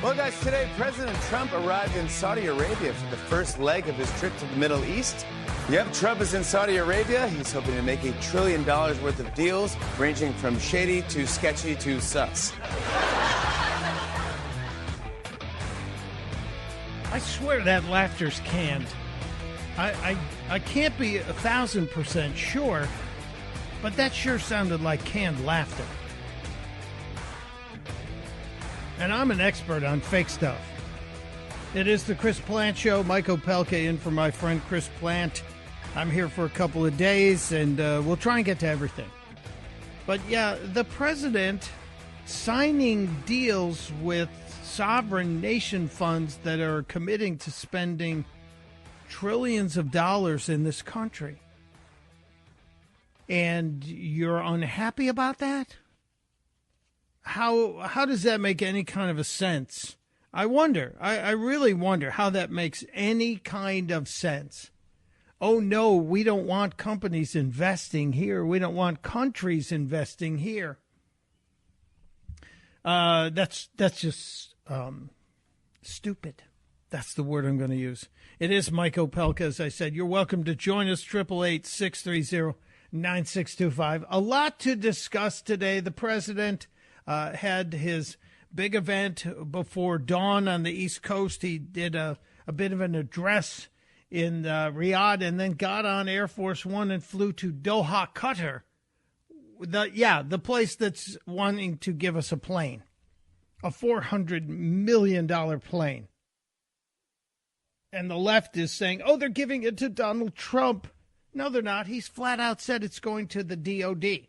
Well, guys, today President Trump arrived in Saudi Arabia for the first leg of his trip to the Middle East. Yep, Trump is in Saudi Arabia. He's hoping to make $1 trillion worth of deals, ranging from shady to sketchy to sus. I swear that laughter's canned. I can't be 1,000% sure, but that sure sounded like canned laughter. And I'm an expert on fake stuff. It is the Chris Plant Show. Mike Opelka in for my friend Chris Plant. I'm here for a couple of days, and we'll try and get to everything. But yeah, the president signing deals with sovereign nation funds that are committing to spending trillions of dollars in this country. And you're unhappy about that? How does that make any kind of a sense? I wonder. I really wonder how that makes any kind of sense. Oh, no, we don't want companies investing here. We don't want countries investing here. That's just stupid. That's the word I'm going to use. It is Mike Opelka, as I said. You're welcome to join us, 888-630-9625. A lot to discuss today. The president had his big event before dawn on the East Coast. He did a bit of an address in Riyadh and then got on Air Force One and flew to Doha, Qatar. The place that's wanting to give us a plane, a $400 million plane. And the left is saying, oh, they're giving it to Donald Trump. No, they're not. He's flat out said it's going to the DOD.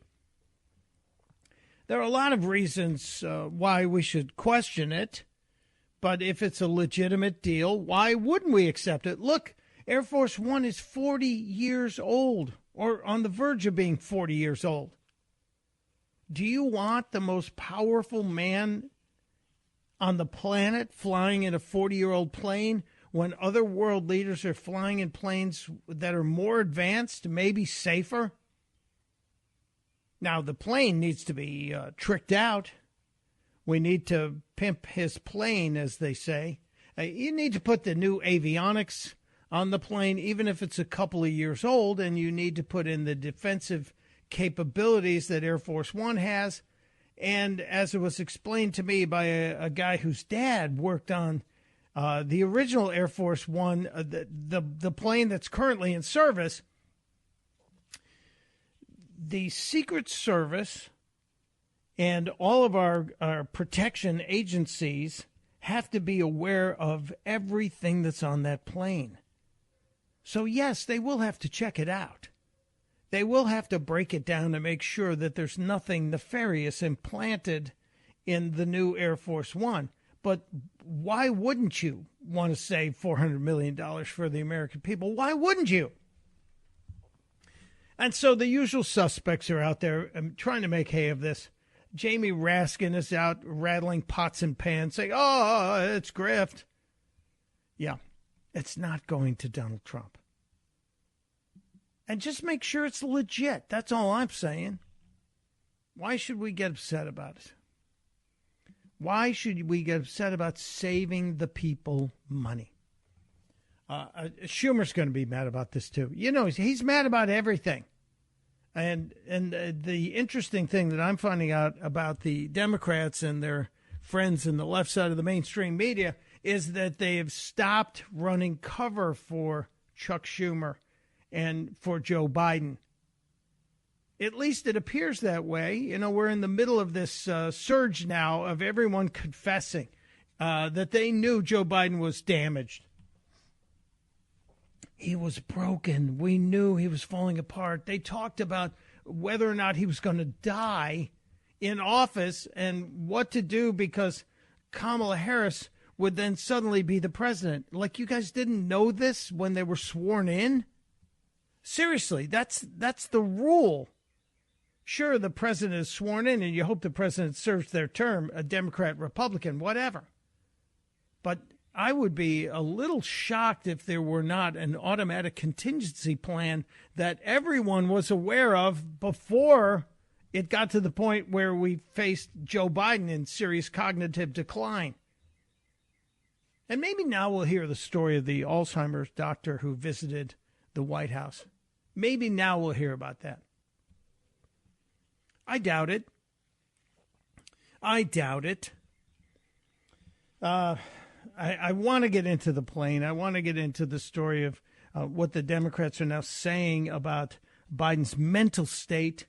There are a lot of reasons why we should question it, but if it's a legitimate deal, why wouldn't we accept it? Look, Air Force One is 40 years old, or on the verge of being 40 years old. Do you want the most powerful man on the planet flying in a 40-year-old plane when other world leaders are flying in planes that are more advanced, maybe safer? Now, the plane needs to be tricked out. We need to pimp his plane, as they say. You need to put the new avionics on the plane, even if it's a couple of years old, and you need to put in the defensive capabilities that Air Force One has. And as it was explained to me by a guy whose dad worked on the original Air Force One, the plane that's currently in service, the Secret Service and all of our protection agencies have to be aware of everything that's on that plane. So, yes, they will have to check it out. They will have to break it down to make sure that there's nothing nefarious implanted in the new Air Force One. But why wouldn't you want to save $400 million for the American people? Why wouldn't you? And so the usual suspects are out there trying to make hay of this. Jamie Raskin is out rattling pots and pans, saying, oh, it's grift. Yeah, it's not going to Donald Trump. And just make sure it's legit. That's all I'm saying. Why should we get upset about it? Why should we get upset about saving the people money? Schumer's going to be mad about this, too. You know, he's mad about everything. And the interesting thing that I'm finding out about the Democrats and their friends in the left side of the mainstream media is that they have stopped running cover for Chuck Schumer and for Joe Biden. At least it appears that way. You know, we're in the middle of this surge now of everyone confessing that they knew Joe Biden was damaged. He was broken. We knew he was falling apart. They talked about whether or not he was going to die in office and what to do because Kamala Harris would then suddenly be the president. Like, you guys didn't know this when they were sworn in? Seriously, that's the rule. Sure, the president is sworn in and you hope the president serves their term, a Democrat, Republican, whatever. But I would be a little shocked if there were not an automatic contingency plan that everyone was aware of before it got to the point where we faced Joe Biden in serious cognitive decline. And maybe now we'll hear the story of the Alzheimer's doctor who visited the White House. Maybe now we'll hear about that. I doubt it. I want to get into the plane. I want to get into the story of what the Democrats are now saying about Biden's mental state.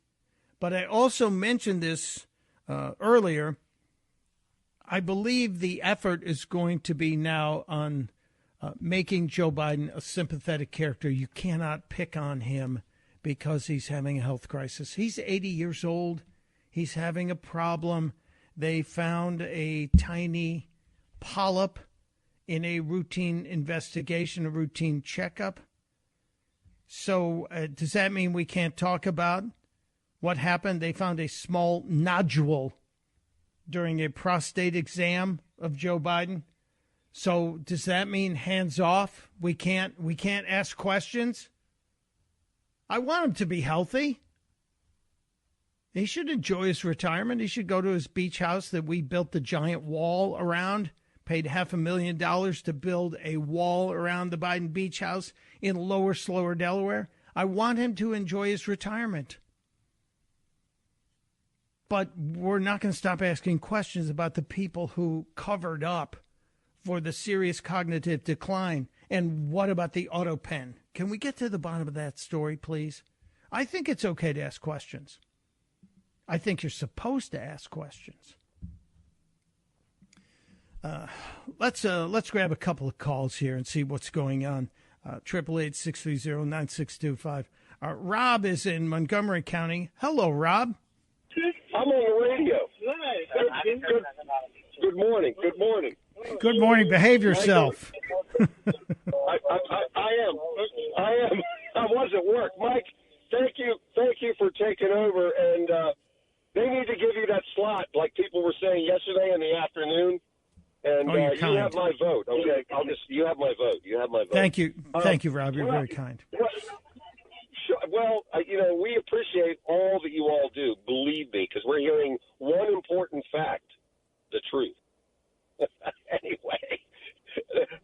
But I also mentioned this earlier. I believe the effort is going to be now on making Joe Biden a sympathetic character. You cannot pick on him because he's having a health crisis. He's 80 years old. He's having a problem. They found a tiny polyp in a routine investigation, a routine checkup. So does that mean we can't talk about what happened? They found a small nodule during a prostate exam of Joe Biden. So does that mean hands off? We can't ask questions? I want him to be healthy. He should enjoy his retirement. He should go to his beach house that we built the giant wall around, paid $500,000 to build a wall around the Biden beach house in Lower Slower, Delaware. I want him to enjoy his retirement. But we're not going to stop asking questions about the people who covered up for the serious cognitive decline. And what about the auto pen? Can we get to the bottom of that story, please? I think it's okay to ask questions. I think you're supposed to ask questions. Let's grab a couple of calls here and see what's going on. 888-630-9625. Rob is in Montgomery County. Hello, Rob. I'm on the radio. Good morning. Good morning. Behave yourself. I am. I was at work. Mike, thank you for taking over. And they need to give you that slot, like people were saying yesterday in the afternoon. And you have my vote. Okay, you have my vote. Thank you, Rob. You're very kind. Well, we appreciate all that you all do, believe me, because we're hearing one important fact, the truth. Anyway,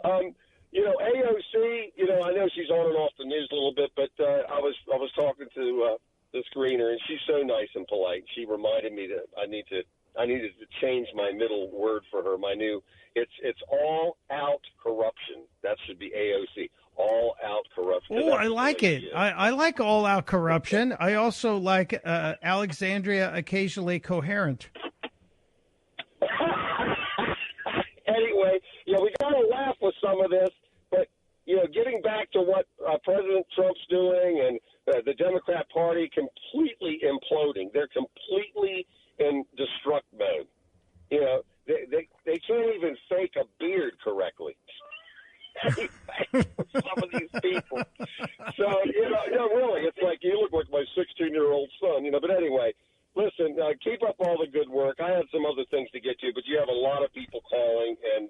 AOC, I know she's on and off the news a little bit, but I was talking to the screener, and she's so nice and polite. She reminded me that I needed to change my middle word for her. My new, it's all out corruption. That should be AOC. All out corruption. Oh, I like it. I like all out corruption. I also like Alexandria occasionally coherent. Anyway, we got to laugh with some of this, but getting back to what President Trump's doing and the Democrat Party completely imploding. They're completely in destruct mode. They can't even fake a beard correctly. Anyway, some of these people. So, really, it's like you look like my 16-year-old son, But anyway, listen, keep up all the good work. I had some other things to get to, but you have a lot of people calling, and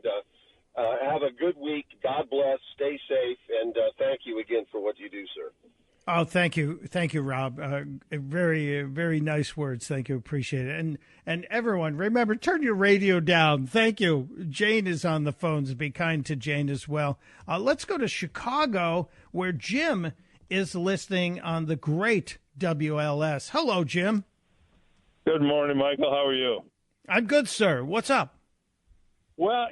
have a good week. God bless. Stay safe, and thank you again for what you do, sir. Oh, thank you, Rob. Very, very nice words. Thank you, appreciate it. And everyone, remember, turn your radio down. Thank you. Jane is on the phones. Be kind to Jane as well. Let's go to Chicago, where Jim is listening on the great WLS. Hello, Jim. Good morning, Michael. How are you? I'm good, sir. What's up? Well,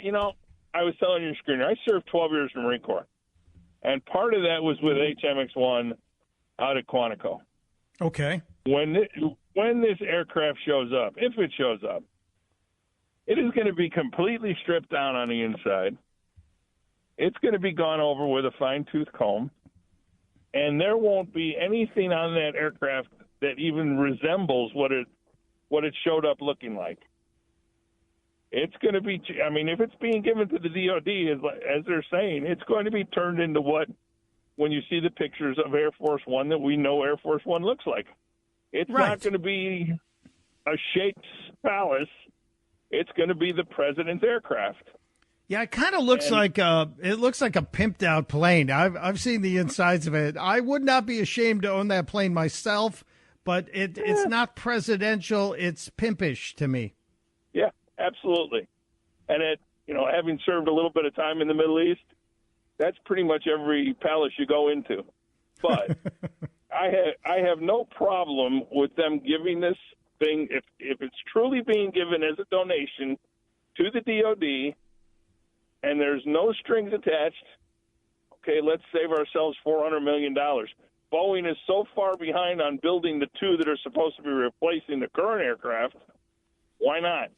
I was telling your screener, I served 12 years in the Marine Corps, and part of that was with HMX-1 out at Quantico. Okay. When this aircraft shows up, if it shows up, it is going to be completely stripped down on the inside. It's going to be gone over with a fine-tooth comb, and there won't be anything on that aircraft that even resembles what it showed up looking like. It's going to be, if it's being given to the DOD, as they're saying, it's going to be turned into what, when you see the pictures of Air Force One, that we know Air Force One looks like. It's not going to be a Sheikh's palace. It's going to be the president's aircraft. Yeah, it kind of looks like a pimped out plane. I've seen the insides of it. I would not be ashamed to own that plane myself, but it's not presidential. It's pimpish to me. Yeah, absolutely. And having served a little bit of time in the Middle East, that's pretty much every palace you go into. But I have no problem with them giving this thing, if it's truly being given as a donation to the DOD and there's no strings attached, okay, let's save ourselves $400 million. Boeing is so far behind on building the two that are supposed to be replacing the current aircraft. Why not?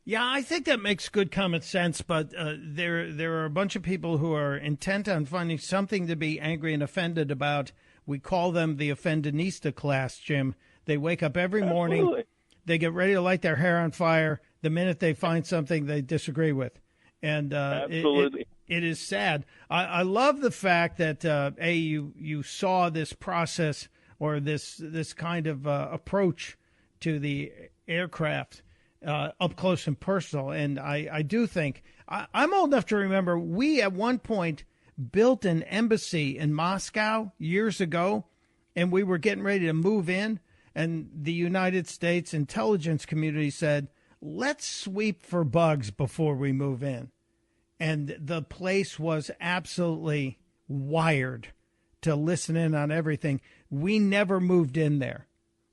Yeah, I think that makes good common sense, but there are a bunch of people who are intent on finding something to be angry and offended about. We call them the offendinista class, Jim. They wake up every morning, Absolutely. They get ready to light their hair on fire the minute they find something they disagree with. And Absolutely. It is sad. I love the fact that, you saw this process or this kind of approach to the aircraft up close and personal. And I do think I'm old enough to remember we at one point built an embassy in Moscow years ago, and we were getting ready to move in. And the United States intelligence community said, let's sweep for bugs before we move in. And the place was absolutely wired to listen in on everything. We never moved in there.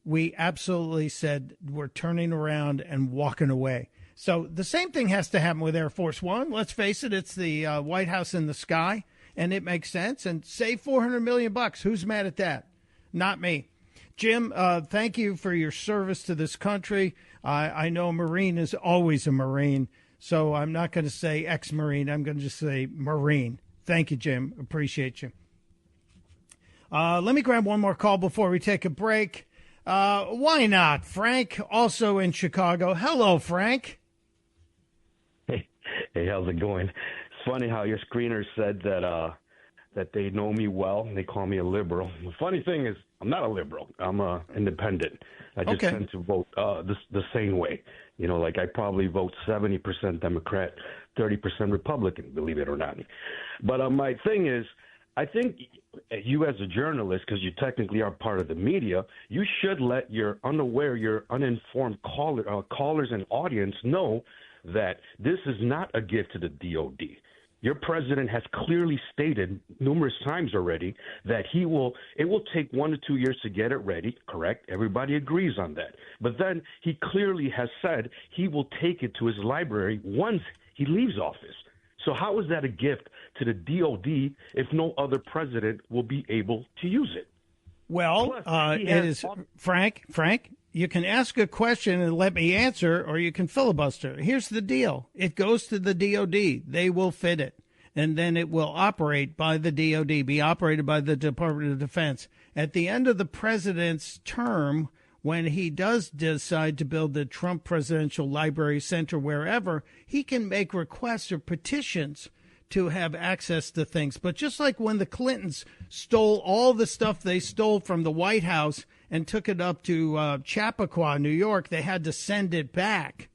We absolutely said we're turning around and walking away. So the same thing has to happen with Air Force One. Let's face it, it's the White House in the sky, and it makes sense. And save $400 million. Who's mad at that? Not me. Jim, thank you for your service to this country. I know a Marine is always a Marine, so I'm not going to say ex-Marine. I'm going to just say Marine. Thank you, Jim. Appreciate you. Let me grab one more call before we take a break. Why not? Frank, also in Chicago. Hello, Frank. Hey, how's it going? It's funny how your screener said that they know me well and they call me a liberal. The funny thing is, I'm not a liberal. I'm a independent. I just tend to vote the same way. Like I probably vote 70% Democrat, 30% Republican, believe it or not. But my thing is, I think you as a journalist, because you technically are part of the media, you should let your uninformed callers and audience know that this is not a gift to the DOD. Your president has clearly stated numerous times already that it will take 1 to 2 years to get it ready, correct? Everybody agrees on that. But then he clearly has said he will take it to his library once he leaves office. So how is that a gift to the DOD if no other president will be able to use it? Well, it is Frank, you can ask a question and let me answer, or you can filibuster. Here's the deal. It goes to the DOD. They will fit it. And then it will operate by the DOD, be operated by the Department of Defense. At the end of the president's term, when he does decide to build the Trump Presidential Library Center wherever, he can make requests or petitions to have access to things. But just like when the Clintons stole all the stuff they stole from the White House and took it up to Chappaqua, New York, they had to send it back.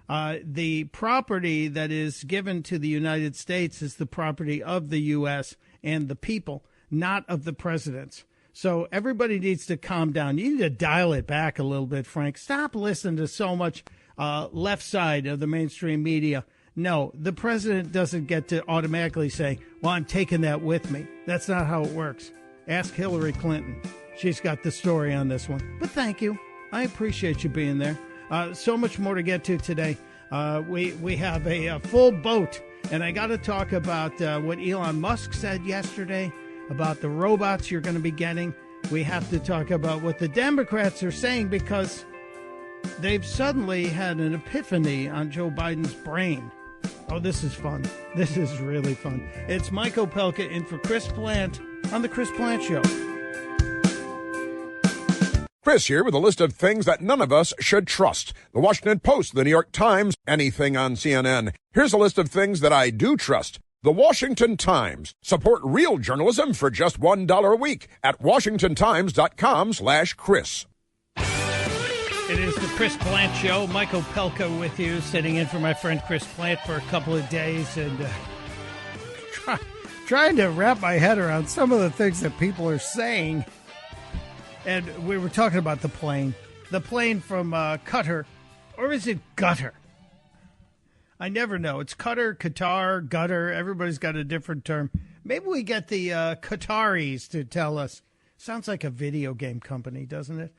The property that is given to the United States is the property of the U.S. and the people, not of the presidents. So everybody needs to calm down. You need to dial it back a little bit, Frank. Stop listening to so much left side of the mainstream media. No, the president doesn't get to automatically say, well, I'm taking that with me. That's not how it works. Ask Hillary Clinton. She's got the story on this one. But thank you. I appreciate you being there. So much more to get to today. We have a full boat, and I got to talk about what Elon Musk said yesterday about the robots you're going to be getting. We have to talk about what the Democrats are saying because they've suddenly had an epiphany on Joe Biden's brain. Oh, this is fun. This is really fun. It's Mike Opelka in for Chris Plant on The Chris Plant Show. Chris here with a list of things that none of us should trust. The Washington Post, the New York Times, anything on CNN. Here's a list of things that I do trust. The Washington Times. Support real journalism for just $1 a week at washingtontimes.com/Chris. It is the Chris Plant Show. Mike Opelka with you, sitting in for my friend Chris Plant for a couple of days and trying to wrap my head around some of the things that people are saying. And we were talking about the plane from Qatar, or is it Gutter? I never know. It's Qatar, Qatar, gutter. Everybody's got a different term. Maybe we get the Qataris to tell us. Sounds like a video game company, doesn't it?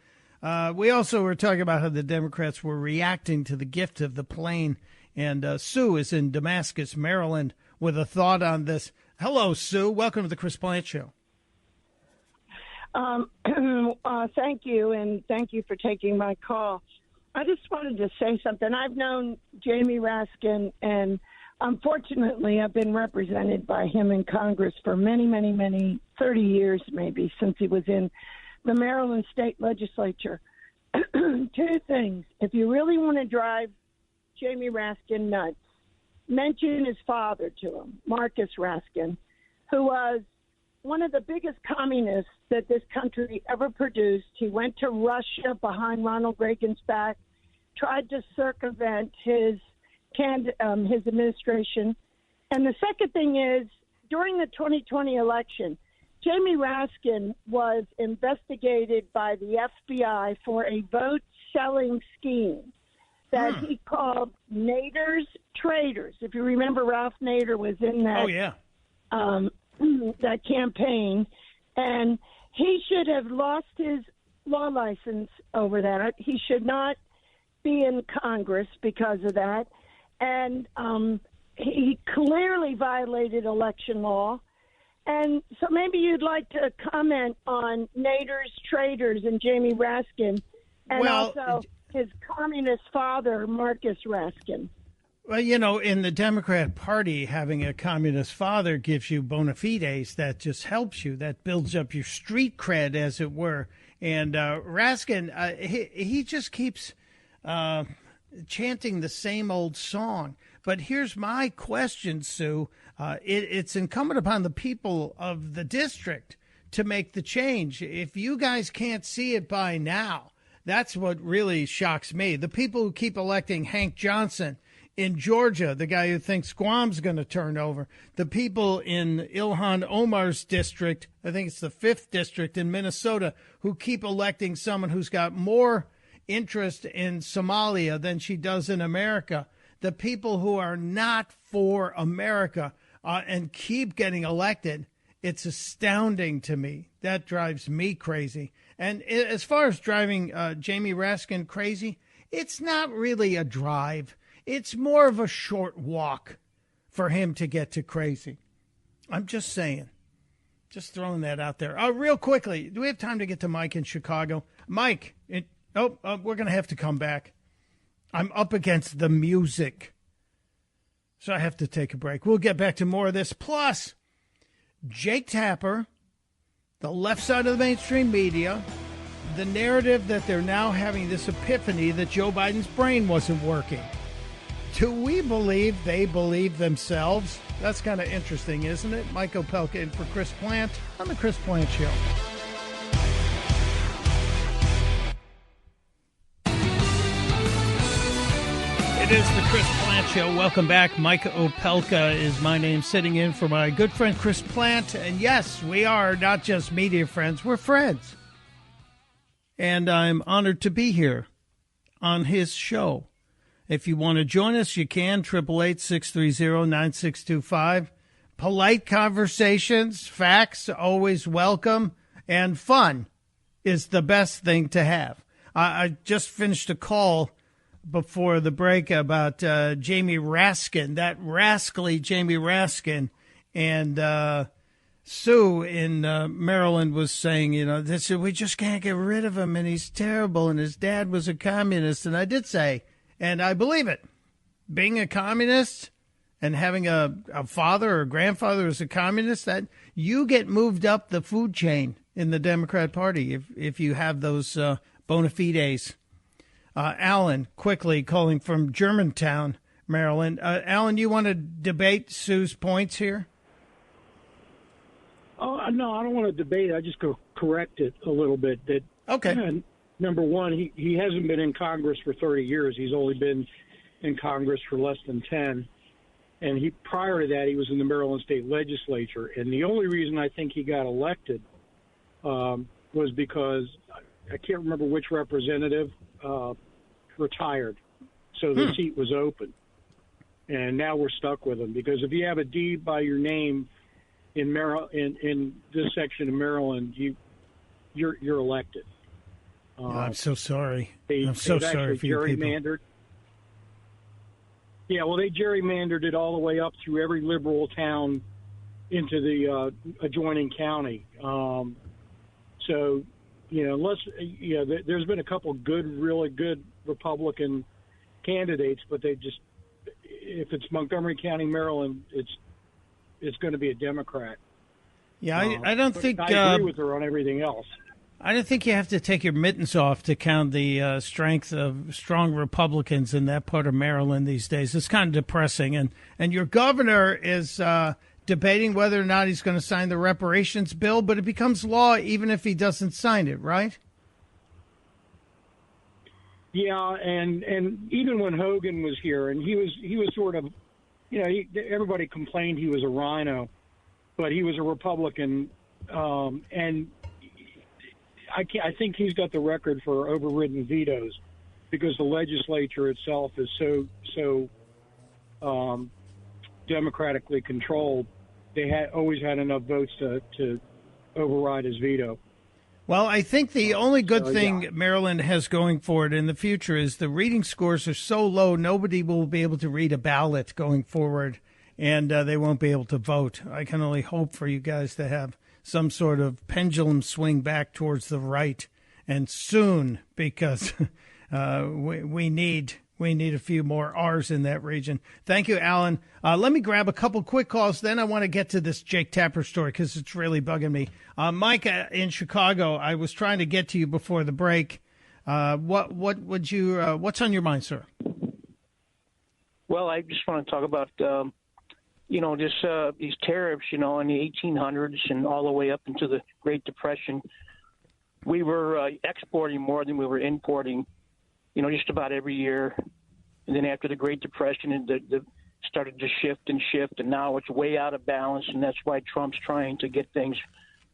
We also were talking about how the Democrats were reacting to the gift of the plane. And Sue is in Damascus, Maryland, with a thought on this. Hello, Sue. Welcome to the Chris Plant Show. Thank you, and thank you for taking my call. I just wanted to say something. I've known Jamie Raskin, and unfortunately, I've been represented by him in Congress for many, 30 years maybe, since he was in the Maryland State Legislature. Two things. If you really want to drive Jamie Raskin nuts, mention his father to him, Marcus Raskin, who was one of the biggest communists that this country ever produced. He went to Russia behind Ronald Reagan's back, tried to circumvent his administration. And the second thing is, during the 2020 election, Jamie Raskin was investigated by the FBI for a vote-selling scheme that he called Nader's Traitors. If you remember, Ralph Nader was in that. That campaign, and he should have lost his law license over that. He should not be in Congress because of that, and he clearly violated election law. And so maybe you'd like to comment on Nader's Traitors and Jamie Raskin, and also his communist father, Marcus Raskin. Well, you know, in the Democrat Party, having a communist father gives you bona fides. That just helps you. That builds up your street cred, as it were. And Raskin, he just keeps chanting the same old song. But here's my question, Sue. It's incumbent upon the people of the district to make the change. If you guys can't see it by now, that's what really shocks me. The people who keep electing Hank Johnson in Georgia, the guy who thinks Guam's going to turn over, the people in Ilhan Omar's district, I think it's the 5th district in Minnesota, who keep electing someone who's got more interest in Somalia than she does in America, the people who are not for America and keep getting elected, it's astounding to me. That drives me crazy. And as far as driving Jamie Raskin crazy, it's not really a drive. It's more of a short walk for him to get to crazy. I'm just saying. Just throwing that out there. Real quickly, do we have time to get to Mike in Chicago? Mike, we're going to have to come back. I'm up against the music, so I have to take a break. We'll get back to more of this. Plus, Jake Tapper, the left side of the mainstream media, the narrative that they're now having this epiphany that Joe Biden's brain wasn't working. Do we believe they believe themselves? That's kind of interesting, isn't it? Mike Opelka in for Chris Plant on the Chris Plant Show. It is the Chris Plant Show. Welcome back. Mike Opelka is my name, sitting in for my good friend Chris Plant. And yes, we are not just media friends, we're friends. And I'm honored to be here on his show. If you want to join us, you can, 888-630-9625. Polite conversations, facts, always welcome, and fun is the best thing to have. I just finished a call before the break about Jamie Raskin, that rascally Jamie Raskin, and Sue in Maryland was saying, they said, we just can't get rid of him, and he's terrible, and his dad was a communist. And I did say, and I believe it, being a communist and having a father or grandfather who's a communist, that you get moved up the food chain in the Democrat Party if you have those bona fides. Alan, quickly calling from Germantown, Maryland. Alan, you want to debate Sue's points here? Oh, no, I don't want to debate. I just go correct it a little bit. Okay. Number one, he hasn't been in Congress for 30 years. He's only been in Congress for less than 10. And prior to that, he was in the Maryland State Legislature. And the only reason I think he got elected was because I can't remember which representative retired. So the seat was open. and now we're stuck with them because if you have a deed by your name in in this section of Maryland, you're elected. I'm so sorry. I'm so sorry for you people. Yeah, well, they gerrymandered it all the way up through every liberal town into the adjoining county. So, there's been a couple really good Republican candidates, but if it's Montgomery County, Maryland, it's going to be a Democrat. Yeah, I don't think I agree with her on everything else. I don't think you have to take your mittens off to count the strength of strong Republicans in that part of Maryland these days. It's kind of depressing. And your governor is debating whether or not he's going to sign the reparations bill, but it becomes law even if he doesn't sign it, right? Yeah, and even when Hogan was here, and he was sort of, everybody complained he was a rhino, but he was a Republican, and I think he's got the record for overridden vetoes because the legislature itself is so democratically controlled. They always had enough votes to override his veto. Well, I think the only good thing Maryland has going for it in the future is the reading scores are so low, nobody will be able to read a ballot going forward, and they won't be able to vote. I can only hope for you guys to have some sort of pendulum swing back towards the right, and soon, because we need a few more R's in that region. Thank you, Alan. Let me grab a couple quick calls. Then I want to get to this Jake Tapper story because it's really bugging me. Mike in Chicago, I was trying to get to you before the break. What's on your mind, sir? Well, I just want to talk about these tariffs. In the 1800s and all the way up into the Great Depression, we were exporting more than we were importing. Just about every year. And then after the Great Depression, it started to shift, and now it's way out of balance, and that's why Trump's trying to get things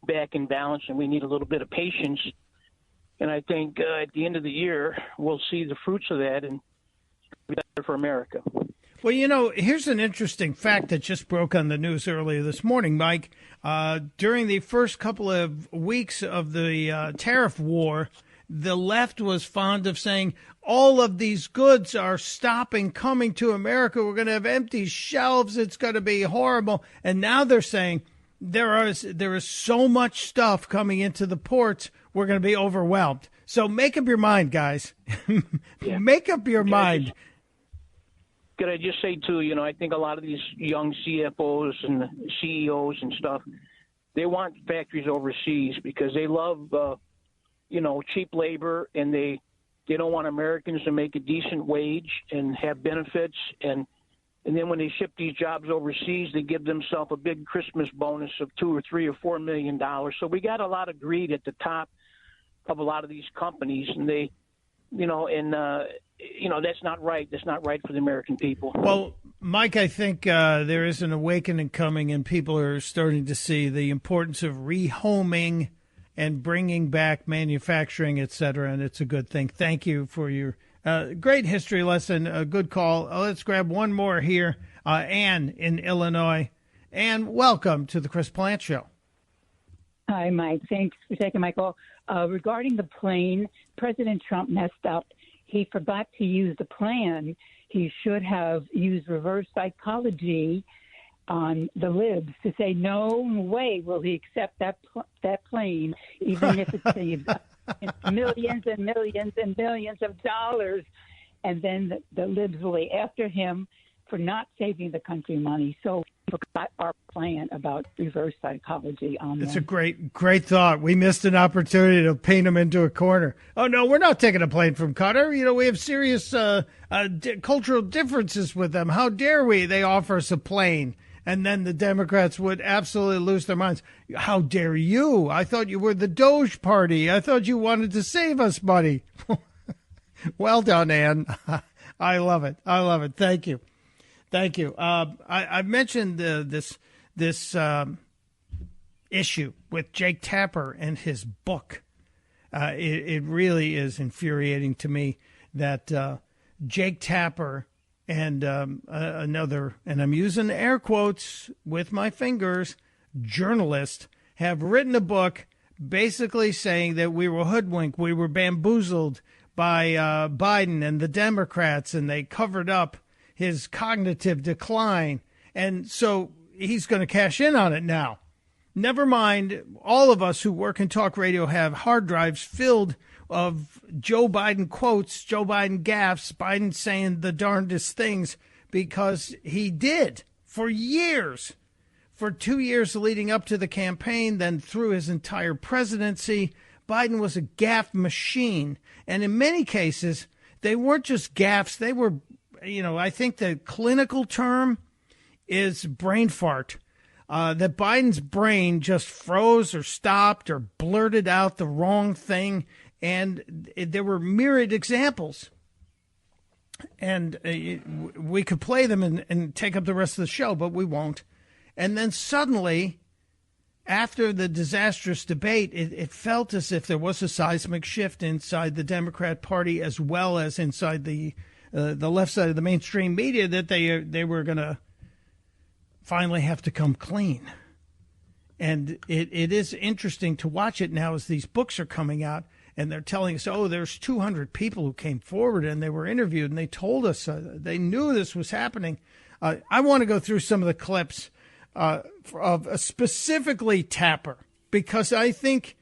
back in balance, and we need a little bit of patience. And I think at the end of the year, we'll see the fruits of that, and it'll be better for America. Well, here's an interesting fact that just broke on the news earlier this morning, Mike. During the first couple of weeks of the tariff war, the left was fond of saying all of these goods are stopping coming to America. We're going to have empty shelves. It's going to be horrible. And now they're saying there is so much stuff coming into the ports. We're going to be overwhelmed. So make up your mind, guys. Make up your mind. Could I just say, too, I think a lot of these young CFOs and CEOs and stuff, they want factories overseas because they love cheap labor, and they don't want Americans to make a decent wage and have benefits. And then when they ship these jobs overseas, they give themselves a big Christmas bonus of $2 or $3 or $4 million. So we got a lot of greed at the top of a lot of these companies, and they, that's not right. That's not right for the American people. Well, Mike, I think there is an awakening coming, and people are starting to see the importance of rehoming and bringing back manufacturing, et cetera, and it's a good thing. Thank you for your great history lesson. A good call. Let's grab one more here. Ann in Illinois. Ann, welcome to the Chris Plant Show. Hi, Mike. Thanks for taking my call. Regarding the plane, President Trump messed up. He forgot to use the plan. He should have used reverse psychology on the libs to say no way will he accept that plane, even if it saves millions and millions and millions of dollars, and then the libs will be after him for not saving the country money. So we forgot our plan about reverse psychology on It's them. a great thought. We missed an opportunity to paint him into a corner. Oh, no, we're not taking a plane from Qatar. We have serious cultural differences with them. How dare we? They offer us a plane. And then the Democrats would absolutely lose their minds. How dare you? I thought you were the Doge party. I thought you wanted to save us money. Well done, Ann. I love it. Thank you. I mentioned this issue with Jake Tapper and his book. It really is infuriating to me that Jake Tapper and another, and I'm using air quotes with my fingers, journalist, have written a book basically saying that we were hoodwinked, we were bamboozled by Biden and the Democrats, and they covered up his cognitive decline. And so he's going to cash in on it now. Never mind, all of us who work in talk radio have hard drives filled of Joe Biden quotes, Joe Biden gaffes, Biden saying the darndest things, because he did for years. For 2 years leading up to the campaign, then through his entire presidency, Biden was a gaffe machine. And in many cases, they weren't just gaffes. They were, I think the clinical term is brain fart. That Biden's brain just froze or stopped or blurted out the wrong thing. And there were myriad examples. And we could play them and take up the rest of the show, but we won't. And then suddenly, after the disastrous debate, it felt as if there was a seismic shift inside the Democrat Party as well as inside the left side of the mainstream media, that they were going to finally have to come clean. And it is interesting to watch it now as these books are coming out and they're telling us, there's 200 people who came forward and they were interviewed and they told us they knew this was happening. I want to go through some of the clips of specifically Tapper, because I think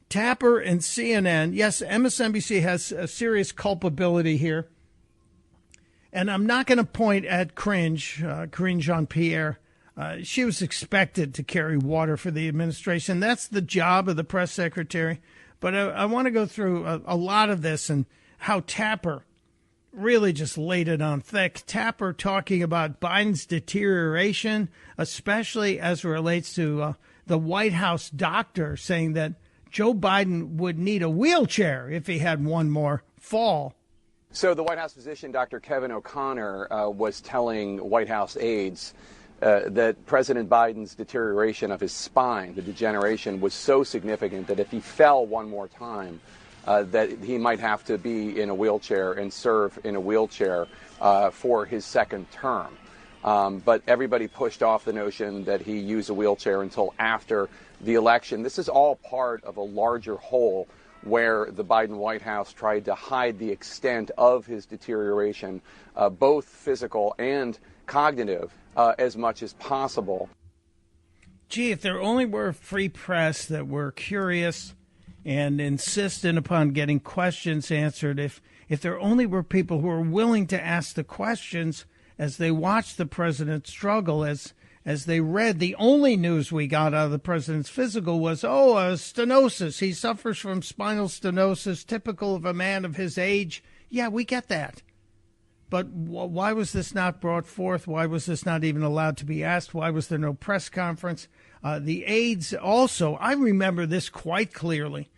Tapper and CNN, yes, MSNBC has a serious culpability here. And I'm not going to point at Karine Jean-Pierre. She was expected to carry water for the administration. That's the job of the press secretary. But I want to go through a lot of this and how Tapper really just laid it on thick. Tapper talking about Biden's deterioration, especially as it relates to the White House doctor saying that Joe Biden would need a wheelchair if he had one more fall. So the White House physician, Dr. Kevin O'Connor, was telling White House aides that President Biden's deterioration of his spine, the degeneration, was so significant that if he fell one more time, that he might have to be in a wheelchair and serve in a wheelchair for his second term. But everybody pushed off the notion that he use a wheelchair until after the election. This is all part of a larger whole where the Biden White House tried to hide the extent of his deterioration, both physical and cognitive, as much as possible. Gee, if there only were a free press that were curious and insistent upon getting questions answered, if there only were people who were willing to ask the questions as they watched the president struggle, as they read, the only news we got out of the president's physical was, stenosis. He suffers from spinal stenosis, typical of a man of his age. Yeah, we get that. But why was this not brought forth? Why was this not even allowed to be asked? Why was there no press conference? The aides also, I remember this quite clearly,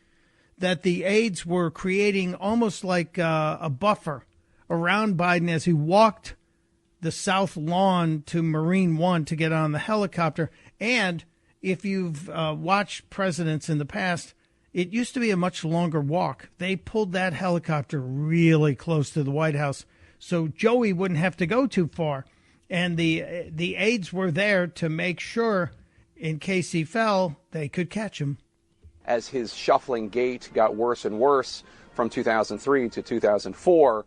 that the aides were creating almost like a buffer around Biden as he walked the South Lawn to Marine One to get on the helicopter. And if you've watched presidents in the past, it used to be a much longer walk. They pulled that helicopter really close to the White House so Joey wouldn't have to go too far. And the aides were there to make sure, in case he fell, they could catch him. As his shuffling gait got worse and worse from 2003 to 2004,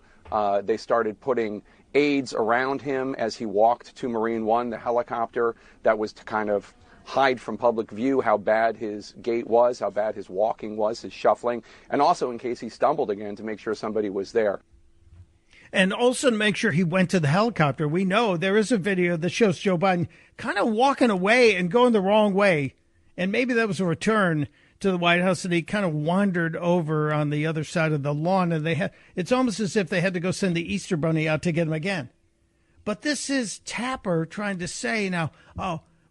they started putting aides around him as he walked to Marine One, the helicopter. That was to kind of hide from public view how bad his gait was, how bad his walking was, his shuffling, and also in case he stumbled again to make sure somebody was there. And also to make sure he went to the helicopter. We know there is a video that shows Joe Biden kind of walking away and going the wrong way. And maybe that was a return to the White House, and he kind of wandered over on the other side of the lawn. And it's almost as if they had to go send the Easter Bunny out to get him again. But this is Tapper trying to say now,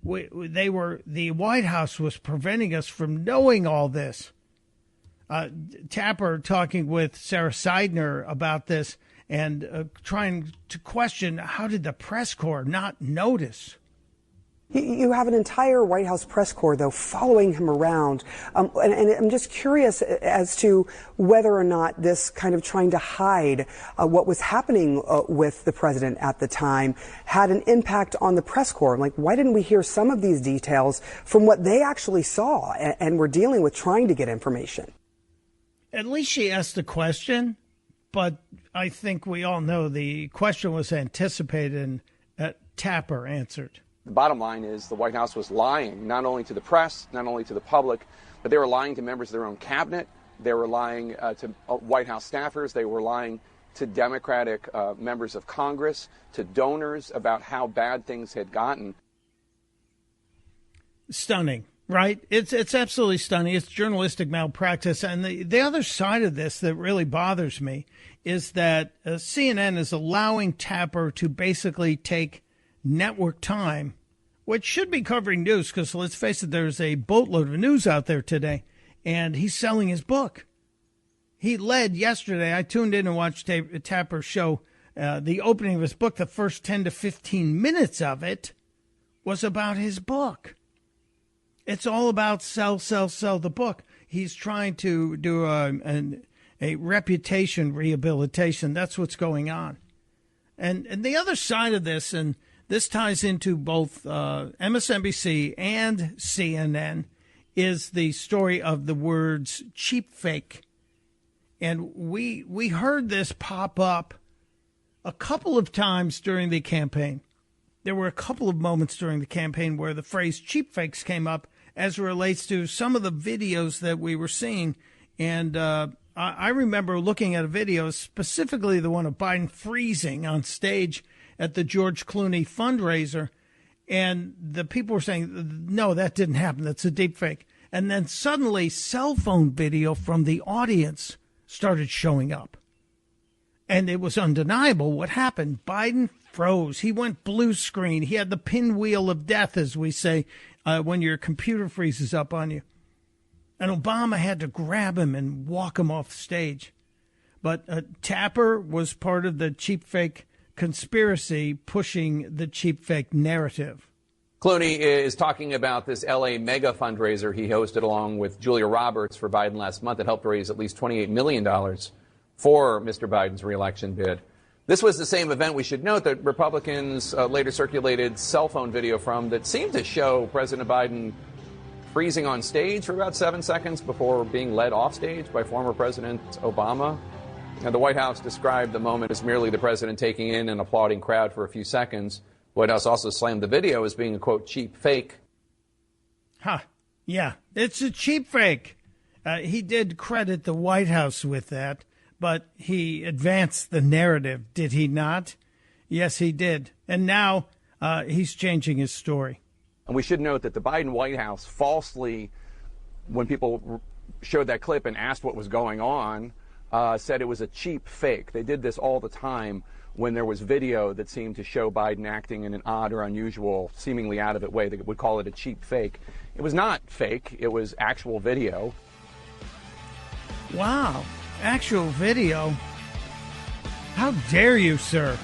the White House was preventing us from knowing all this. Tapper talking with Sarah Seidner about this and trying to question, how did the press corps not notice? You have an entire White House press corps, though, following him around. And I'm just curious as to whether or not this kind of trying to hide what was happening with the president at the time had an impact on the press corps. Like, why didn't we hear some of these details from what they actually saw and were dealing with trying to get information? At least she asked the question, but I think we all know the question was anticipated and Tapper answered. The bottom line is the White House was lying, not only to the press, not only to the public, but they were lying to members of their own cabinet. They were lying to White House staffers. They were lying to Democratic members of Congress, to donors about how bad things had gotten. Stunning, right? It's absolutely stunning. It's journalistic malpractice. And the other side of this that really bothers me is that CNN is allowing Tapper to basically take network time, which should be covering news, because let's face it, there's a boatload of news out there today, and he's selling his book. He led yesterday. I tuned in and watched Tapper's show, the opening of his book. The first 10 to 15 minutes of it was about his book. It's all about sell the book. He's trying to do a reputation rehabilitation. That's what's going on. And the other side of this, and this ties into both MSNBC and CNN, is the story of the words cheap fake. And we heard this pop up a couple of times during the campaign. There were a couple of moments during the campaign where the phrase cheap fakes came up as it relates to some of the videos that we were seeing. And I remember looking at a video, specifically the one of Biden freezing on stage at the George Clooney fundraiser, and the people were saying, no, that didn't happen. That's a deep fake. And then suddenly cell phone video from the audience started showing up. And it was undeniable what happened. Biden froze. He went blue screen. He had the pinwheel of death, as we say, when your computer freezes up on you. And Obama had to grab him and walk him off stage. But Tapper was part of the cheap fake conspiracy pushing the cheap fake narrative. Clooney is talking about this L.A. mega fundraiser he hosted along with Julia Roberts for Biden last month that helped raise at least $28 million for Mr. Biden's reelection bid. This was the same event, we should note, that Republicans later circulated cell phone video from that seemed to show President Biden freezing on stage for about 7 seconds before being led off stage by former President Obama. Now, the White House described the moment as merely the president taking in an applauding crowd for a few seconds. The White House also slammed the video as being a, quote, cheap fake. Yeah, it's a cheap fake. He did credit the White House with that, but he advanced the narrative, did he not? Yes, he did. And now he's changing his story. And we should note that the Biden White House falsely, when people showed that clip and asked what was going on, said it was a cheap fake. They did this all the time when there was video that seemed to show Biden acting in an odd or unusual, seemingly out of it way. They would call it a cheap fake. It was not fake. It was actual video. Wow. Actual video? How dare you, sir?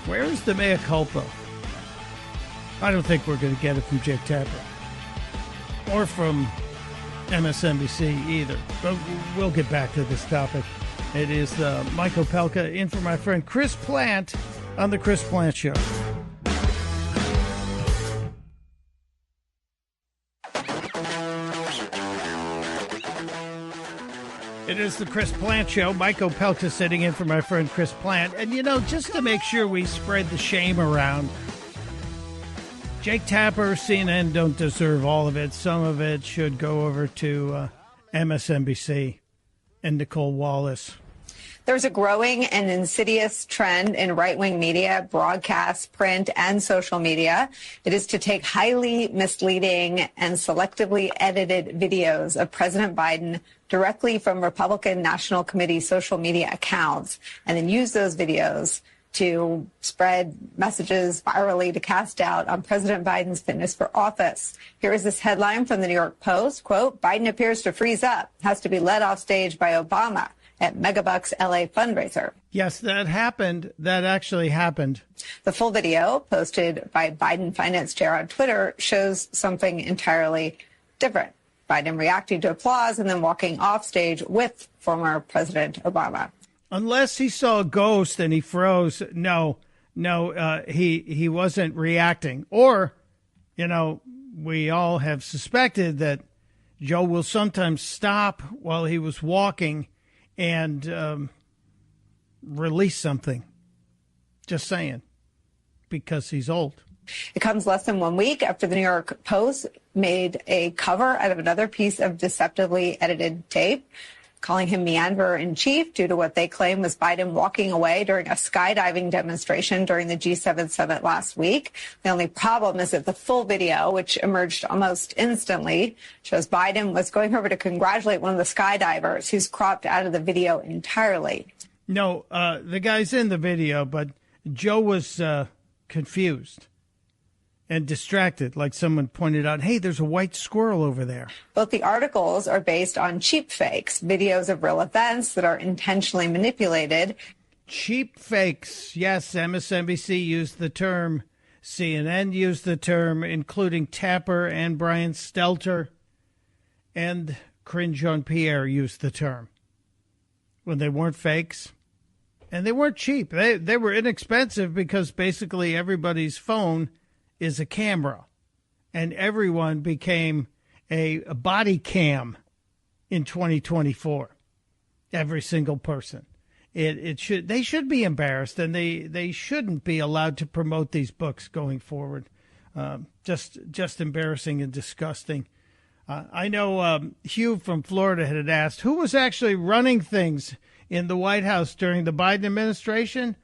Where is the mea culpa? I don't think we're going to get it from Jake Tapper. Or from MSNBC either. But we'll get back to this topic. It is Mike Opelka in for my friend Chris Plant on The Chris Plant Show. It is The Chris Plant Show. Mike Opelka sitting in for my friend Chris Plant. And, you know, just to make sure we spread the shame around, Jake Tapper, CNN don't deserve all of it. Some of it should go over to MSNBC and Nicole Wallace. There's a growing and insidious trend in right-wing media, broadcast, print, and social media. It is to take highly misleading and selectively edited videos of President Biden directly from Republican National Committee social media accounts and then use those videos to spread messages virally to cast doubt on President Biden's fitness for office. Here is this headline from the New York Post, quote, Biden appears to freeze up, has to be led off stage by Obama at Megabucks LA fundraiser. Yes, that happened. That actually happened. The full video posted by Biden finance chair on Twitter shows something entirely different. Biden reacting to applause and then walking off stage with former President Obama. Unless he saw a ghost and he froze, no, he wasn't reacting. Or, we all have suspected that Joe will sometimes stop while he was walking and release something. Just saying, because he's old. It comes less than 1 week after the New York Post made a cover out of another piece of deceptively edited tape, calling him Meanderer-in-Chief due to what they claim was Biden walking away during a skydiving demonstration during the G7 summit last week. The only problem is that the full video, which emerged almost instantly, shows Biden was going over to congratulate one of the skydivers who's cropped out of the video entirely. No, the guy's in the video, but Joe was confused and distracted, like someone pointed out, hey, there's a white squirrel over there. Both the articles are based on cheap fakes, videos of real events that are intentionally manipulated. Cheap fakes. Yes, MSNBC used the term. CNN used the term, including Tapper and Brian Stelter. And Corinne Jean-Pierre used the term when they weren't fakes. And they weren't cheap. They were inexpensive because basically everybody's phone is a camera, and everyone became a body cam in 2024. Every single person. They should be embarrassed, and they shouldn't be allowed to promote these books going forward. Just embarrassing and disgusting. I know Hugh from Florida had asked who was actually running things in the White House during the Biden administration.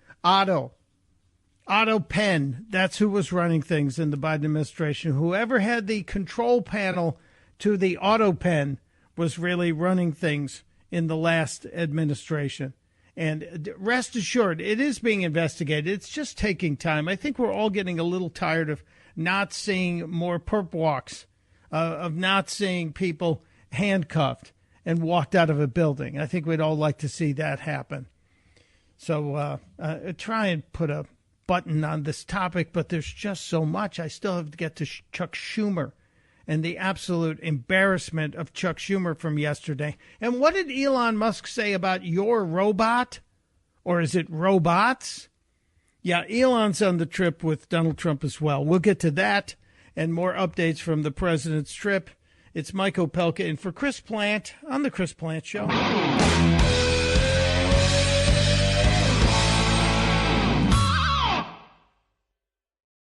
Otto Penn, that's who was running things in the Biden administration. Whoever had the control panel to the auto pen was really running things in the last administration. And rest assured, it is being investigated. It's just taking time. I think we're all getting a little tired of not seeing more perp walks, of not seeing people handcuffed and walked out of a building. I think we'd all like to see that happen. So try and put a button on this topic, but there's just so much. I still have to get to Chuck Schumer and the absolute embarrassment of Chuck Schumer from yesterday. And what did Elon Musk say about your robot? Or is it robots? Yeah, Elon's on the trip with Donald Trump as well. We'll get to that and more updates from the president's trip. It's Mike Opelka in for Chris Plant on The Chris Plant Show.